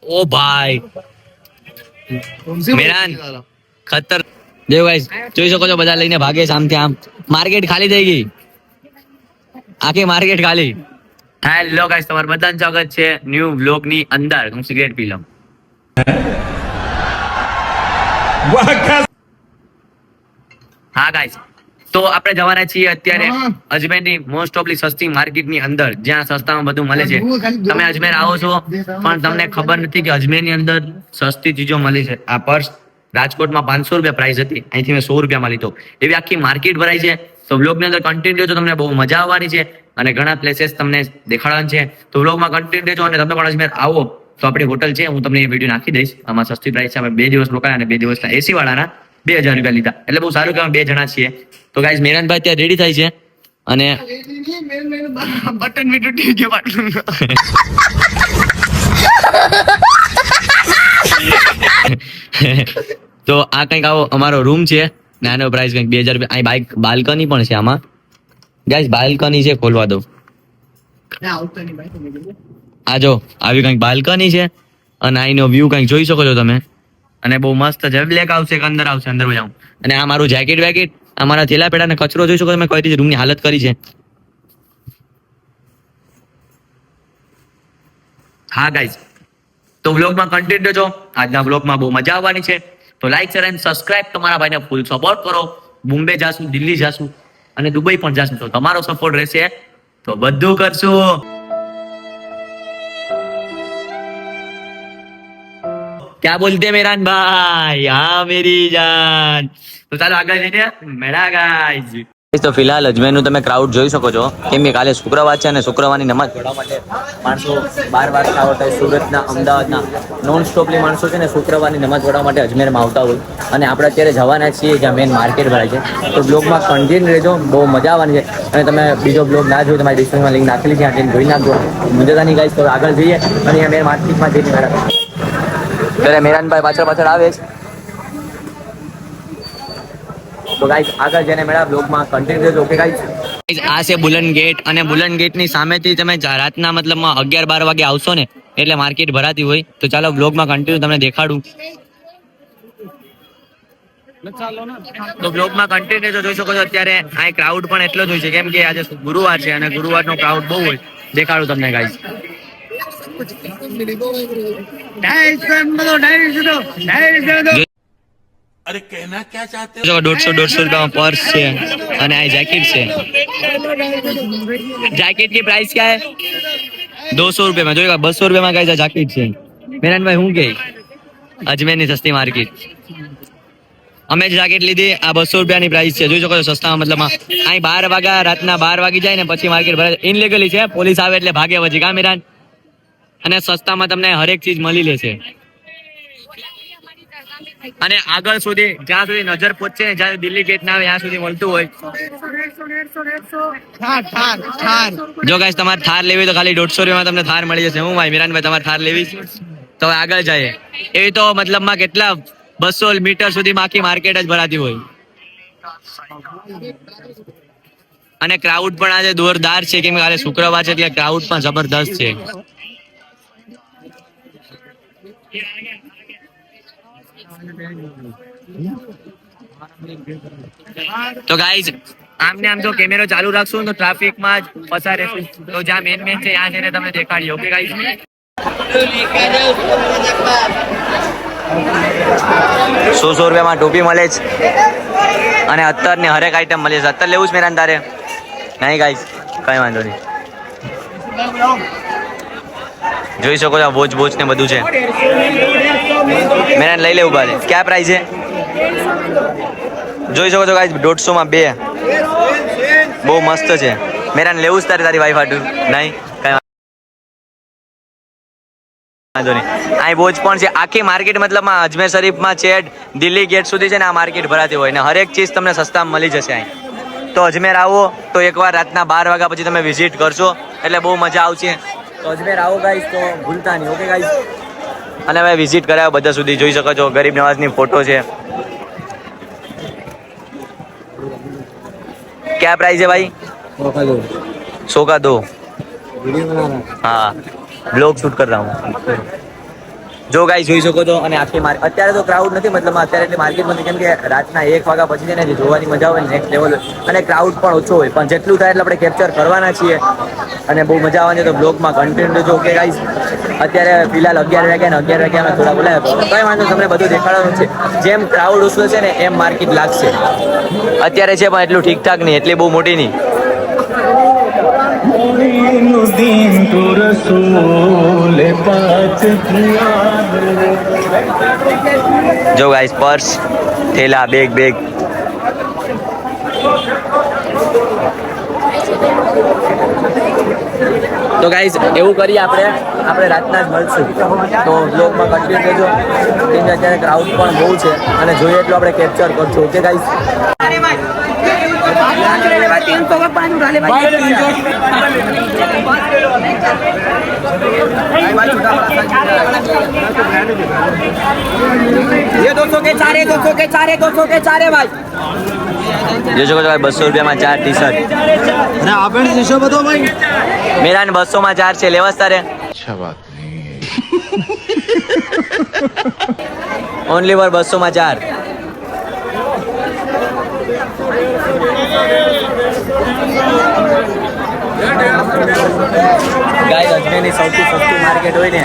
ओ भाई મેરાન ખતર દેવ ગાઈસ જોઈ શકો છો બધા લઈને ભાગે સામથી આમ માર્કેટ ખાલી થઈ ગઈ આખી માર્કેટ ખાલી હેલો ગાઈસ તમારું બધાનું સ્વાગત છે ન્યુ વ્લોગ ની અંદર હું સિગરેટ પી લઉં હા ગાઈસ તો આપણે જવાના છીએ અત્યારે અજમેરની મોસ્ટ ઓફલી સસ્તી માર્કેટની અંદર જ્યાં સસ્તામાં બધું મળે છે તમે અજમેર આવો છો પણ તમને ખબર નથી કે અજમેરની અંદર સસ્તી ચીજો મળી છે આ પર્સ રાજકોટમાં 500 રૂપિયા પ્રાઇસ હતી અહીંથી મેં 100 રૂપિયામાં લીધો એવી આખી માર્કેટ ભરાઈ છે તો વ્લોગની અંદર કન્ટિન્યુ રહેજો તમને બહુ મજા આવવાની છે અને ઘણા પ્લેસીસ તમને દેખાડવાના છે તો વ્લોગમાં કન્ટિન્યુ રહેજો અને તમે પણ અજમેર આવો તો આપણી હોટલ છે હું તમને એ વિડીયો નાખી દઈશ આમાં સસ્તી પ્રાઇસ છે અમે 2 દિવસ રોકાયા અને 2 દિવસના એસી વાળાના 2000 રૂપિયા લીધા એટલે બહુ સારું કે અમે 2 જણા છીએ તો ગાઈસ મેરાનભાઈ ત્યાં રેડી થાય છે અને બટન મી તૂટી ગયો બાટલું તો આ કંઈક આવો અમારો રૂમ છે ને આનો પ્રાઇસ કંઈક 2000 રૂપિયા અહીં બાઇક બાલ્કની પણ છે આમાં ગાઈસ બાલ્કની છે ખોલવા દો આ જો આવી કંઈક બાલ્કની છે અને અહીંનો વ્યૂ કંઈક જોઈ શકો છો તમે અને બહુ મસ્ત છે બ્લેક આવશે કે અંદર આવશે અંદર જાઉં અને આ મારું જેકેટ વેકેટ અમારા થેલા પેડા ને કચરો જોઈ શકો તમે કઈ રીતે રૂમની હાલત કરી છે હા ગાઈઝ તો વ્લોગમાં કન્ટેન્ટ રહેજો આજના વ્લોગમાં બહુ મજા આવવાની છે તો લાઈક શેર અને સબસ્ક્રાઇબ તમારા ભાઈને ફૂલ સપોર્ટ કરો બોમ્બે જાશું દિલ્હી જાશું અને દુબઈ પણ જાશું તો તમારો સપોર્ટ રહેશે તો બધું કરશું क्या बोलते हैं मेरान भाई हाँ मेरी जान तो ચાલો આગળ જઈને મેળા ગાઈઝ તો ફિલહાલ અજમેરનું તમે ક્રાઉડ જોઈ શકો છો કેમ કે કાલે શુક્રવાર છે અને શુક્રવારની નમાઝ પઢવા માટે માણસો 12 વાગતા આવતા હોય સુરતના અમદાવાદના નોન સ્ટોપલી માણસો છે ને શુક્રવારની નમાઝ પઢવા માટે અજમેરમાં આવતા હોય અને આપણે અત્યારે જવાના છીએ જ્યાં મેન માર્કેટ ભરાય છે તો બ્લોગમાં કન્ટિન્યુ રહેજો બહુ મજા આવવાની છે અને તમે બીજો બ્લોગ ના જોયો તમારી ડિસ્ક્રિપ્શનમાં લિંક નાખેલી છે ત્યાં જોઈ નાખજો મજાની ગાઈઝ તો આગળ જઈએ અને અહીંયા મેન માર્કેટમાં જઈને મેળા ત્યારે મેરાનભાઈ પાછળ આવે છે તો ગાઈસ આગળ જઈને મેળા બ્લોગમાં કન્ટિન્યુ રહેજો ઓકે ગાઈસ આ છે બુલંદ ગેટ અને બુલંદ ગેટની સામેથી તમે રાતના મતલબમાં 11-12 વાગે આવશો ને એટલે માર્કેટ ભરાતી હોય તો ચાલો બ્લોગમાં કન્ટિન્યુ તમને દેખાડું તો બ્લોગમાં કન્ટિન્યુ રહેજો જોઈ શકો છો અત્યારે આ ક્રાઉડ પણ એટલો જ હોય છે કેમ કે આજે ગુરુવાર છે અને ગુરુવારનો ક્રાઉડ બહુ હોય દેખાડું તમને ગાઈસ अरे कहना क्या चाहते हो 150 રૂપિયામાં પર્સ છે અને આ જેકેટ છે જેકેટ की प्राइस क्या है 200 રૂપિયામાં જોઈ 200 રૂપિયામાં કઈ જેકેટ છે મેરાનભાઈ હું કે અજમેરની સસ્તી માર્કેટ અમે જેકેટ લીધી આ 200 રૂપિયાની પ્રાઇસ છે જોઈ શકો છો સસ્તામાં મતલબમાં અહીં 12 વાગ્યા રાતના 12 વાગી જાય ને પછી માર્કેટ ભરાય ઇનલીગલી છે પોલીસ આવે એટલે ભાગે પછી કા મેરાન અને સસ્તામાં તમને હરેક ચીજ મળી લેશે અને આગળ સુધી જ્યાં સુધી નજર પહોંચે ને જ્યાં દિલ્હી ગેટ ના આવે ત્યાં સુધી મળતું હોય જો ગાઈસ તમારે થાર લેવી તો ખાલી 150 રૂપિયામાં તમને થાર મળી જશે હું ભાઈ મિરાનભાઈ તમારે થાર લેવી તો આગળ જઈએ એવી તો મતલબમાં કેટલા 200 મીટર સુધી બાકી માર્કેટ જ ભરાતી હોય અને ક્રાઉડ પણ આજે જોરદાર છે કેમ કે કાલે શુક્રવાર છે એટલે ક્રાઉડ પણ જબરદસ્ત છે તો ગાઈઝ આમને આમ જો કેમેરો ચાલુ રાખશું તો ટ્રાફિકમાં જ ફસાઈ રહેશું તો જ્યાં મેન છે ત્યાં જઈને તમને દેખાડીએ ઓકે ગાઈઝ 100 રૂપિયામાં ટોપી મળે છે અને અત્તરની હરેક આઈટમ મળે છે અત્તર લેવું છે મેરાન તારે નહીં ગાઈઝ કઈ વાંધો નહીં જોઈ શકો છો વોચ ને બધું છે મેરાન લઈ લેવું બારે ક્યાં પ્રાઇસ છે જોઈ શકો છો ગાઈસ 150 માં 2 બહુ મસ્ત છે મેરાન લેવું જ તારી વાઈફ આટું નહીં કઈ વાંધો નહીં અહીં વોચ પણ છે આખી માર્કેટ મતલબમાં અજમેર શરીફમાં છે દિલ્હી ગેટ સુધી છે ને આ માર્કેટ ભરાતી હોય ને હરેક ચીજ તમને સસ્તામાં મળી જશે અહીં તો અજમેર આવો તો એકવાર રાતના 12 વાગ્યા પછી તમે વિઝિટ કરશો એટલે બહુ મજા આવશે તો અજમેર આવો ગાઈસ તો ભૂલતા નહીં ઓકે ગાઈસ અને હવે વિઝિટ કરાવ્યો બધા સુધી જોઈ શકો છો ગરીબ નવાઝની ફોટો છે क्या प्राइस है भाई 100 का 2 हाँ ब्लॉग शूट कर रहा हूँ જો ગાઈસ જોઈ શકો છો. અને આખી અત્યારે તો ક્રાઉડ નથી, મતલબ અત્યારે એટલે માર્કેટ નથી, કેમ કે રાતના 1 વાગ્યા પછી છે ને જે જોવાની મજા હોય નેક્સ્ટ લેવલ હોય, અને ક્રાઉડ પણ ઓછો હોય, પણ જેટલું થાય એટલે આપણે કેપ્ચર કરવાના છીએ અને બહુ મજા આવવાની. તો બ્લોગમાં કન્ટિન્યુ રહેજો. ઓકે ગાઈસ, અત્યારે ફિલહાલ 11 વાગ્યા ને 11 વાગ્યામાં થોડા બોલાય તો કઈ વાંધો, તમને બધું દેખાડવાનું છે. જેમ ક્રાઉડ ઓછું છે ને એમ માર્કેટ લાગશે. અત્યારે છે પણ એટલું ઠીકઠાક નહીં, એટલી બહુ મોટી નહીં. જો ગાઈસ, પર્સ, થેલા, બેગ. તો ગાઈસ એવું કરીએ, આપણે રાતના જ મળશું. તો બ્લોગમાં કન્ટિન્યુ રહેજો, કેમ કે અત્યારે ક્રાઉડ પણ બહુ છે અને જોઈએ એટલું આપણે કેપ્ચર કરશું. Okay guys. ये 200 के चारे, 200 के चारे, 200 के चारे भाई. जो શકો છો 200 રૂપિયામાં 4 ટી-શર્ટ. અને આપણે શીશો બધો ભાઈ મેરા ને 200 માં 4 છે, લેવાસ તારે? अच्छा बात नहीं ઓનલી ફોર 200 માં 4. ગાઈસ, અજમેરની સૌથી સસ્તી માર્કેટ હોય ને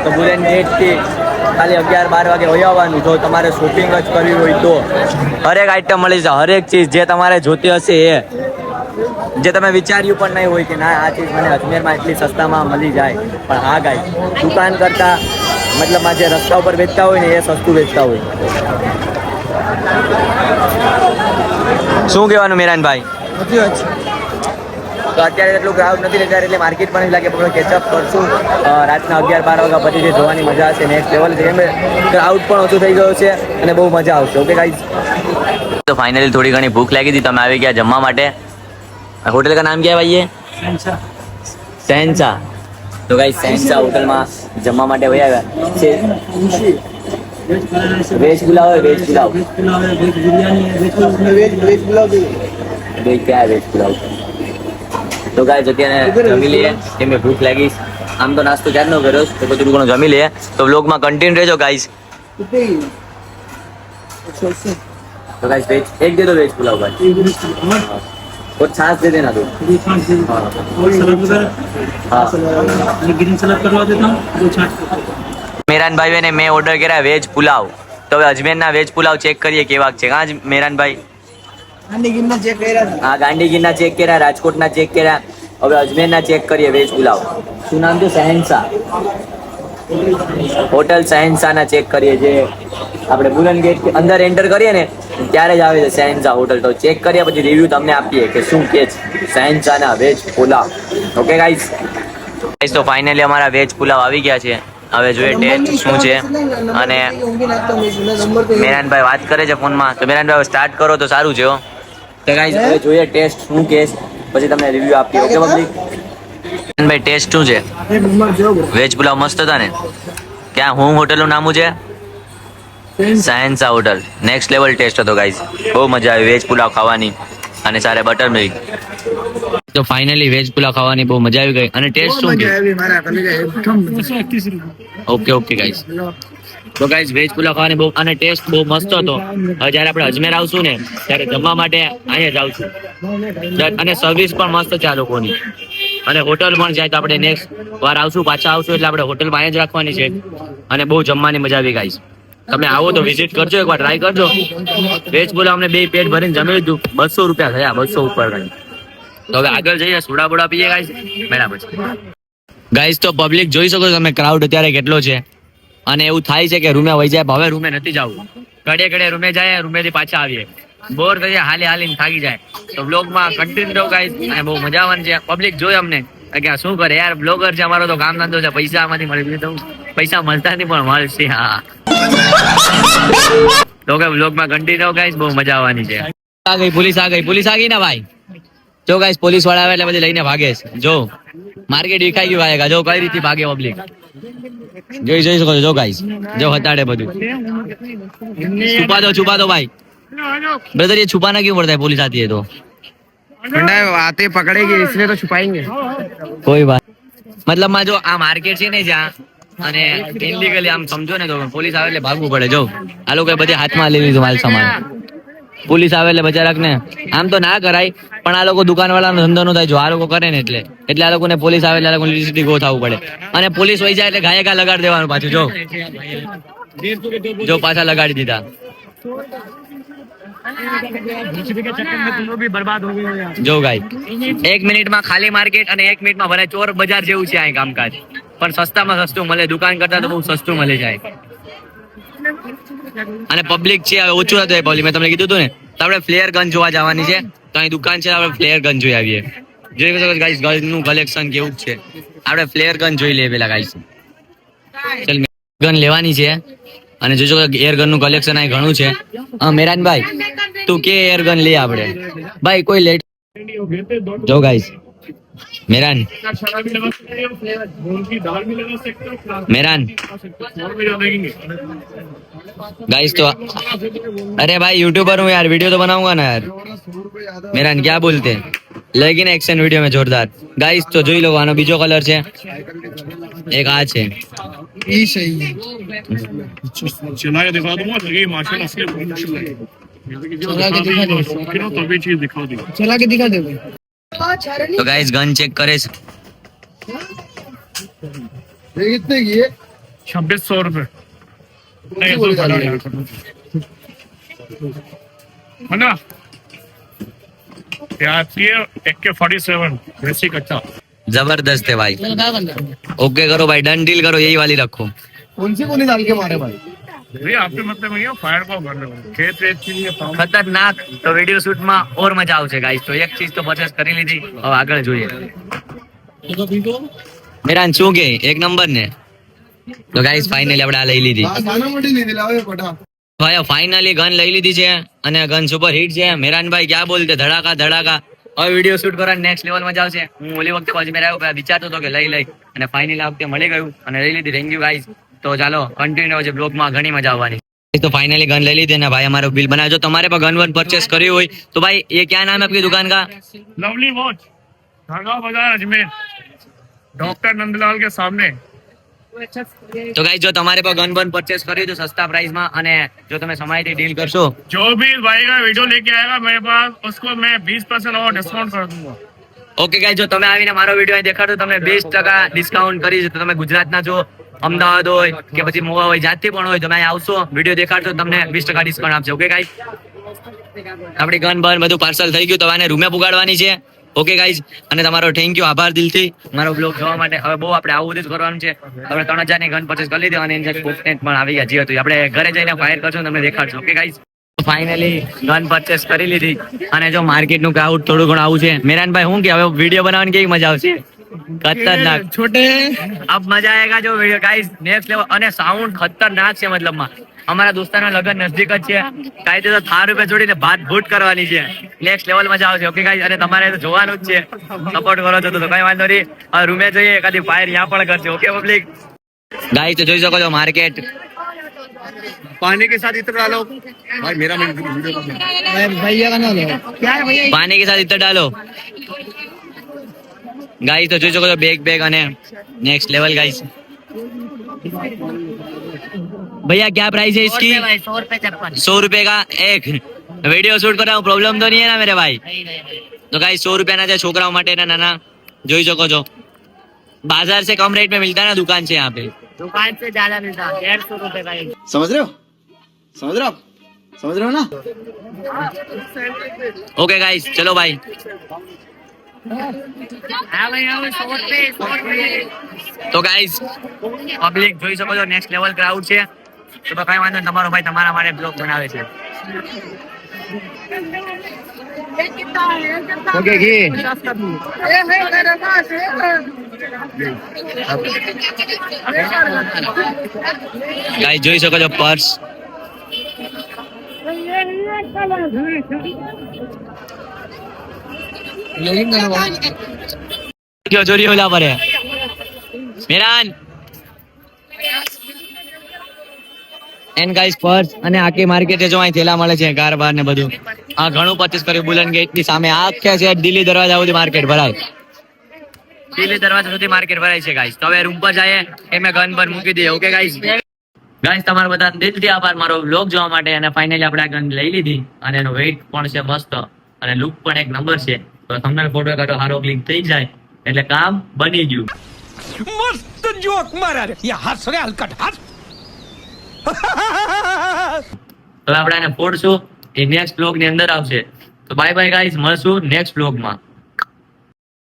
તો બુલેન ગેટ થી ખાલી 11-12 વાગે વહી આવવાનું. જો તમારે શોપિંગ જ કરવી હોય તો હરેક આઈટમ મળી જશે, હરેક ચીજ જે તમારે જોતી હશે એ, જે તમે વિચાર્યું પણ નહીં હોય કે ના આ ચીજ મને અજમેરમાં એટલી સસ્તામાં મળી જાય. પણ હા ગાઈસ, દુકાન કરતાં મતલબ જે રસ્તા ઉપર વેચતા હોય ને એ સસ્તું વેચતા હોય. શું કહેવાનું મેરાનભાઈ? તો અત્યારે એટલું ક્રાઉડ નથી રહેતા એટલે માર્કેટ પણ લાગે આપણે કેચઅપ કરશું. રાતના 11-12 વાગ્યા પછી જે જોવાની મજા હશે નેક્સ્ટ લેવલ છે. એમ ક્રાઉડ પણ ઓછું થઈ ગયું છે અને બહુ મજા આવશે. ઓકે ગાઈઝ, તો ફાઇનલી થોડી ઘણી ભૂખ લાગી હતી, તમે આવી ગયા જમવા માટે. होटल का नाम क्या है भाई? ये शहनशाह. तो गाइस शहनशाह होटल में जमवा માટે વયા ગયા છે. વેજ પુલાવ है, veg pulao, veg biryani veg pulao veg क्या है? वेज पुलाव. તો ગાઈસ અત્યારે જમી લઈએ, કેમ કે ભૂખ લાગી. આમ તો નાસ્તો ક્યારનો કર્યો તો બધું ઘણું જમી લઈએ. તો વ્લોગમાં કન્ટિન્યુ રહેજો ગાઈસ. તો ગાઈસ વેજ એક દે દો, વેજ પુલાવ ભાई, और छाछ दे देना दो. ग्रीन सलाद करवा देता हूँ, 2 छाछ. મેરાનભાઈ ને મેં ઓર્ડર કર્યા વેજ પુલાવ. તો હવે અજમેરના વેજ પુલાવ ચેક કરીએ કેવા છે. કાં જ મેરાનભાઈ? ગાંડી ગીરના ચેક કર્યા. હા, ગાંધીગીરના ચેક કર્યા, રાજકોટના ચેક કર્યા, હવે અજમેરના ચેક કરીએ વેજ પુલાવ. શું નામ છે? શહેનશાહ હોટલ શહેનશાહના ચેક કરીએ. જે આપણે બુલન ગેટ અંદર એન્ટર કરીએ ને ત્યારે જ આવે છે શહેનશાહ હોટલ. તો ચેક કરીએ પછી રિવ્યુ તમને આપીએ કે શું કે છે શહેનશાહના વેજ પુલાવ. ઓકે ગાઈસ, તો ફાઇનલી અમારા વેજ પુલાવ આવી ગયા છે. હવે જોઈએ ટેસ્ટ શું છે. અને મેરાનભાઈ વાત કરે છે ફોનમાં, તો મેરાનભાઈ સ્ટાર્ટ કરો તો સારું છે. હો તો ગાઈસ, હવે જોઈએ ટેસ્ટ શું કે પછી તમને રિવ્યુ આપીએ. Okay public? મેરાનભાઈ ટેસ્ટ શું છે? વેજ પુલાવ મસ્ત હતા ને? ક્યાં હું હોટલનું નામ છે? શહેનશાહ હોટલ. નેક્સ્ટ લેવલ ટેસ્ટ હતો ગાઈસ, બહુ મજા આવી વેજ પુલાવ ખાવાની અને સારે બટર મિલ્ક. તો ફાઇનલી વેજ પુલાવ ખાવાની બહુ મજા આવી ગઈ. અને ટેસ્ટ શું છે? ઓકે ગાઈસ, તો ગાઈસ વેજ પુલાવ ખાવાની બહુ અને ટેસ્ટ બહુ મસ્ત હતો. હવે જ્યારે આપણે અજમેર આવશું ને ત્યારે જમવા માટે અહીંયા જ આવશું. અને સર્વિસ પણ મસ્ત છે આ લોકોની. અને હોટલ પણ જાય તો આપણે નેક્સ્ટ વાર આવશું, પાછા આવશું એટલે આપણે હોટલમાં અહીંયા જ રાખવાની છે. અને બહુ જમવાની મજા આવી ગાઈસ. તમે આવો તો વિઝિટ કરજો, એકવાર ટ્રાય કરજો. વેજ પુલાવ અમને 2 પેટ ભરીને જમી લીધું, 200 રૂપિયા થયા, 200 ઉપર. તો હવે આગળ જઈએ, સોડા બોડા પીએ ગાઈસ. બરાબર છે ગાઈસ. તો પબ્લિક જોઈ શકો છો તમે, ક્રાઉડ અત્યારે કેટલો છે. અને એવું થાય છે કે રૂમે વહી જાય, હવે રૂમે નથી જવું. ઘડે રૂમે જાય, રૂમેથી પાછા આવીએ, બોર થઈ જાય, હાલી થાકી જાય. તો બ્લોગમાં કન્ટિન્યુ રહો ગાઈસ, અને બહુ મજા આવવાની છે. પબ્લિક જોઈ અમને કે શું કરે યાર, બ્લોગર છે, અમારો તો કામ ધંધો છે, પૈસા આમાંથી મળી તો પૈસા મળતા નહીં પણ મળશે. હા, તો કે બ્લોગમાં કન્ટિન્યુ ગાઈસ, બહુ મજા આવવાની છે. આ ગઈ પોલીસ, આ ગઈ ને ભાઈ. જો ગાઈસ પોલીસ વાળા આવે એટલે બધી લઈને ભાગે છે. જો માર્કેટ વિખાઈ ગયું ભાઈ, જો કઈ રીતે ભાગે પબ્લિક. જોઈ શકો છો. જો ગાઈસ, જો હતાડે બધું. છુપા दो भाई ब्रदर, ये छुपाना क्यों पड़ता है पुलिस आती है तो? आते पकड़ेगी इसलिए तो छुपाएंगे. कोई बात मतलब માં જો આ માર્કેટ છે ને જ્યાં, અને ઇનલીગલી આમ સમજો ને તો પોલીસ આવે એટલે ભાગવું પડે. જો આ લોકો બધી હાથમાં લઈ લીધું માલ સામાન. પોલીસ આવે એટલે બચારાક ને આમ તો ના કરાય, પણ આ લોકો દુકાન વાળાનો ધંધો નો થાય. જો આ લોકો કરે ને એટલે આ લોકોને પોલીસ આવે એટલે આ લોકોને લીસીટી ગો થવું પડે. અને પોલીસ વહી જાય એટલે ઘાયે ઘા લગાડી દેવાનું પાછું. જો પાછા લગાડી દીધા. જો ગાય 1 મિનિટમાં ખાલી માર્કેટ અને 1 મિનિટમાં ભરાય. ચોર બજાર જેવું છે આ કામકાજ, પણ સસ્તામાં સસ્તું મળે. દુકાન કરતા તો બહુ સસ્તું મળી જાય. અને પબ્લિક છે હવે ઓછું હતું પબ્લિક. મેં તમને કીધું હતું ને, તો આપણે ફ્લેર ગન જોવા જવાની છે. તો અહીં દુકાન છે, આપણે ફ્લેર ગન જોઈ આવીએ. જોઈ શકો ગાઈસ ગનનું કલેક્શન કેવું છે. આપણે ફ્લેર ગન જોઈ લઈએ પેલા ગાઈસ. ચલ ગન લેવાની છે અને જોજો એર ગન નું કલેક્શન અહીં ઘણું છે. મેરાનભાઈ તું કે એર ગન લઈએ આપણે ભાઈ? કોઈ લેટ જો ગાઈસ मेरान गाइस तो अरे भाई यूट्यूबर हूँ यार, वीडियो तो बनाऊंगा ना यार. मेरान क्या बोलते हैं, लेकिन एक्शन वीडियो में जोरदार. गाइस तो જોઈ લો, આનો બીજો કલર છે, એક આ છે. ये सही है. चला के दिखा दूंगा तो ये माशाल्लाह असली प्रोडक्शन लगेगा. चला के दिखा दो. शौकीनों तो भी चीज दिखा दूंगा. चला के दिखा दो. तो गाइस गन चेक करे. ये कितने की है? 2600 रुपए. नहीं तो बड़ा है ना यार. ये AK-47 वैसी कच्चा. जबरदस्त है भाई. ओके करो भाई, डन डील करो, यही वाली रखो. कौन सी डाल के मारे भाई? ये आपके मतलब ये फायर को कर रहे हो खेत रेत के लिए पाऊँ. ખતરનાક. તો વિડિયો શૂટ માં ઓર મજા આવશે ગાઈસ. તો એક ચીજ તો પરચેસ કરી લીધી, હવે આગળ જોઈએ. મેરાન શું કે એક નંબર ને? તો ગાઈસ ફાઇનલી આપણે આ લઈ લીધી खाना मोटी नहीं दिलावे पटा. ભાઈ. ફાઇનલી ગન લઈ લીધી છે અને ગન સુપર હિટ છે. મેરાનભાઈ ક્યાં બોલતે, ધડાકા ધડાકા. હવે વિડિયો શૂટ કરવા નેક્સ્ટ લેવલ માં આવશે. હું ઓલી વખતે અજમેર આવ્યો વિચારતો હતો કે લઈ અને ફાઇનલી આ વખતે મળી ગયું અને લઈ લીધી. Thank you guys. તો ચાલો કન્ટિન્યુ છે બ્લોગ માં, ઘણી મજા આવવાની. तो फाइनली गन ले ली थी ना भाई, हमारा बिल बनाया. जो तुम्हारे पास गन वन परचेस करी हुई तो भाई ये क्या नाम है आपकी दुकान का? लवली वॉच, धागा बाजार अजमेर, डॉक्टर नंदलाल के सामने. तो गाइस जो तुम्हारे पास गन वन परचेस करी तो सस्ता प्राइस में, અને જો તમે સમાયથી ડીલ કરશો, जो भी भाई का वीडियो लेके आएगा मेरे पास उसको मैं 20% और डिस्काउंट कर दूंगा. ઓકે ગાઈસ જો તમે આવીને મારો વિડિયો અહીં દેખાડો, તમને 20% ડિસ્કાઉન્ટ કરી છે. તો તમે ગુજરાતના જો અમદાવાદ હોય કે પછી મોવા હોય, જાતથી પણ હોય, તમે અહીં આવશો વિડિયો દેખાડશો, તમને 20% ડિસ્કાઉન્ટ આપશે. ઓકે ગાઈસ, આપણી ગન બન બધું પાર્સલ થઈ ગયું, તો આને રૂમે પુગાડવાની છે. ઓકે ગાઈસ, અને તમારો થેન્ક યુ, આભાર દિલથી મારો બ્લોગ જોવા માટે. હવે બહુ આપણે આવું બધું જ કરવાનું છે. આપણે 3000 ની ગન પરચેસ કરી લીધી અને એની સાથે કોકટેટ પણ આવી ગયા. જે હતું આપણે ઘરે જઈને ફાયર કરશું, તમને દેખાડશું. Okay guys, finally gun purchase કરી લીધી અને જો માર્કેટ નું ક્રાઉડ થોડું ઘણું આવું છે. મેરાનભાઈ શું કે હવે વિડીયો બનાવવાની કેવી મજા આવશે? ખતરનાક छोटे अब मजा आएगा जो वीडियो गाइस नेक्स्ट लेवल. અને સાઉન્ડ ખતરનાક છે. મતલબમાં અમારા દોસ્તારના લગન નજદીક જ છે. કાંઈ તો થાર રૂપિયા જોડીને ભાત ભૂટ કરવાની છે. નેક્સ્ટ લેવલ મજા આવશે. ઓકે ગાઈસ, અને તમારે તો જોવાનું જ છે. સપોર્ટ કરો છો તો કઈ વાંધો નહીં. હવે રૂમે જઈએ, એકાદી ફાયર यहाँ પણ કરશે. ઓકે પબ્લિક ગાઈસ, તો જોઈ શકો છો માર્કેટ. पानी के साथ इतना डालो भाई. मेरा भैया का ना लो. क्या है भैया? पानी के साथ इतना डालो. गाइस तो જોઈ શકો છો બેગ બેગ અને नेक्स्ट लेवल गाइस. भैया क्या प्राइस है इसकी? 100 रुपए का एक. वीडियो शूट कर रहा हूँ, प्रॉब्लम तो नहीं है ना मेरे भाई? तो गाइस 100 रुपया ना छोकराओं માટે નાના જોઈ શકો છો. बाजार से कम रेट में मिलता है ना, दुकान से यहाँ पे. दुकान से ज्यादा मिलता है 150 रुपए का एक. समझ रहे हो? समझ रहे हो आप? समझ रहे हो ना? ओके गाइस चलो भाई. हाँ भाई हाँ 100 रुपए. તો ગાઈસ પબ્લિક જોઈ શકો છો નેક્સ્ટ લેવલ ક્રાઉડ છે. તો કઈ વાંધો નહીં, તમારો ભાઈ તમારા માટે બ્લોગ બનાવે છે. ઓકે જી ગાઈસ જોઈ શકો છો પર્સ. क्यों चोरी होला पर है મેરાન એન્ડ ગાઈસ પર્સ અને આખી માર્કેટ જો અહીં થેલા મળે છે, કાર બાર ને બધું. આ ઘણું પરચેસ કર્યું. બુલન ગેટ ની સામે આખે છે દિલ્હી દરવાજા સુધી માર્કેટ ભરાય. પેલી દરવાજા સુધી માર્કેટ ભરાય છે ગાઈસ. તો હવે રૂમ પર જઈએ એ મેં ગન પર મૂકી દઈએ. Okay guys. ગાઈસ તમારો બધા દિલથી આભાર મારો વ્લોગ જોવા માટે. અને ફાઇનલી આપણે આ ગન લઈ લીધી અને એનો વેઇટ પણ છે મસ્ત અને લુક પણ એક નંબર છે. તો તમને ફોટો કાઢો સારો ક્લિક થઈ જાય એટલે કામ બની ગયું. मस्त जोक मारा रे ये हंस रे हलकट हंस તો આપણે આને ફોડશું એ નેક્સ્ટ બ્લોગ ની અંદર આવશે. તો બાય બાય ગાઈસ, મળશું નેક્સ્ટ બ્લોગ માં.